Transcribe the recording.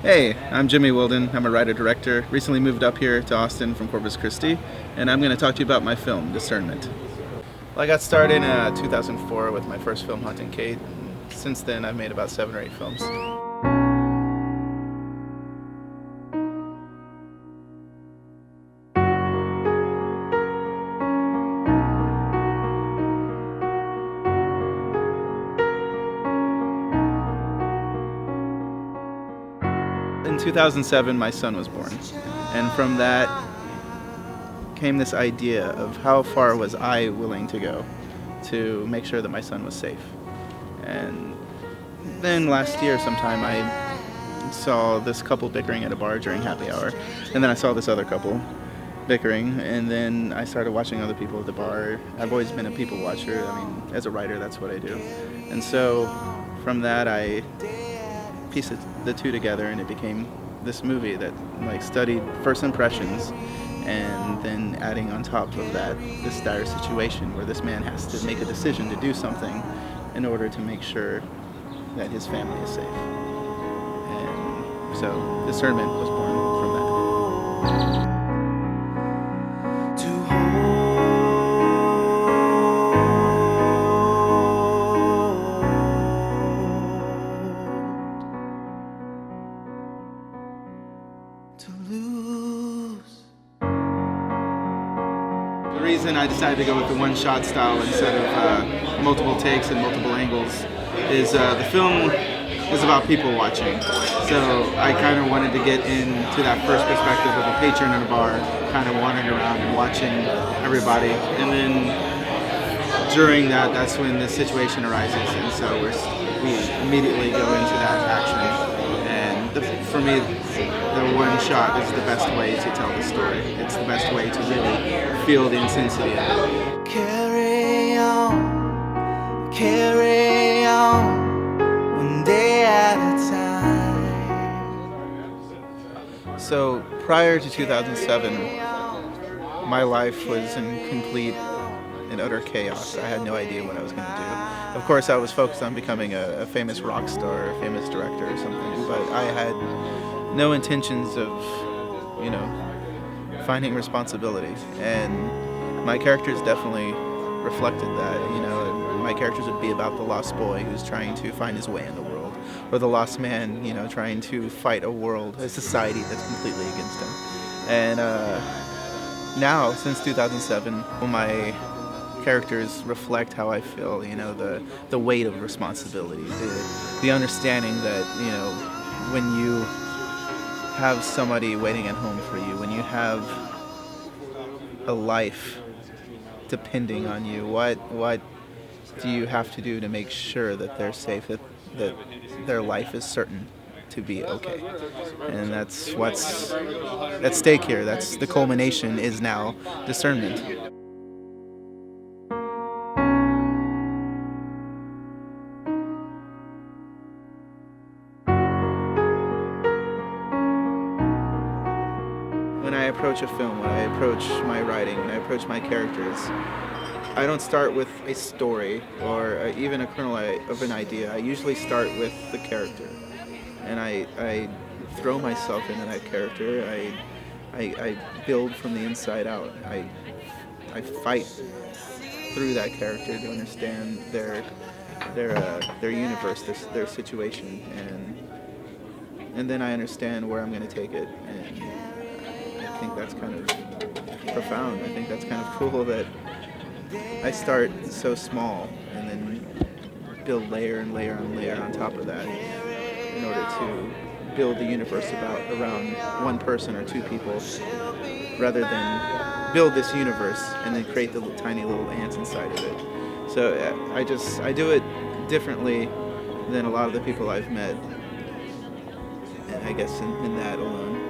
Hey, I'm Jimmy Willden. I'm a writer-director. Recently moved up here to Austin from Corpus Christi, and I'm going to talk to you about my film, Discernment. Well, I got started in 2004 with my first film, Hunting Kate. And since then, I've made about 7 or 8 films. In 2007, my son was born, and from that came this idea of how far was I willing to go to make sure that my son was safe. And then last year sometime I saw this couple bickering at a bar during happy hour, and then I saw this other couple bickering, and then I started watching other people at the bar. I've always been a people watcher. I mean, as a writer, that's what I do. And so from that I pieced the two together, and it became this movie that studied first impressions, and then adding on top of that this dire situation where this man has to make a decision to do something in order to make sure that his family is safe. And so Discernment was born from that. To lose. The reason I decided to go with the one-shot style instead of multiple takes and multiple angles is the film is about people watching. So I kind of wanted to get into that first perspective of a patron in a bar, kind of wandering around and watching everybody. And then during that, that's when the situation arises, and so we immediately go into that action. For me, the one shot is the best way to tell the story. It's the best way to really feel the intensity of it. Carry on, one day at a time. So prior to 2007, my life was in complete and utter chaos. I had no idea what I was going to do. Of course, I was focused on becoming a famous rock star, a famous director or something, but I had no intentions of, finding responsibility. And my characters definitely reflected that. My characters would be about the lost boy who's trying to find his way in the world, or the lost man, trying to fight a world, a society that's completely against him. And now, since 2007, my characters reflect how I feel, the weight of responsibility, the understanding that, when you have somebody waiting at home for you, when you have a life depending on you, what do you have to do to make sure that they're safe, that their life is certain to be okay? And that's what's at stake here. That's the culmination is now Discernment. When I approach a film, when I approach my writing, when I approach my characters, I don't start with a story or even a kernel of an idea. I usually start with the character, and I throw myself into that character. I build from the inside out. I fight through that character to understand their universe, their situation, and then I understand where I'm going to take it. And I think that's kind of profound. I think that's kind of cool that I start so small and then build layer and layer and layer on top of that in order to build the universe around one person or two people, rather than build this universe and then create the tiny little ants inside of it. So I do it differently than a lot of the people I've met, and I guess in that alone.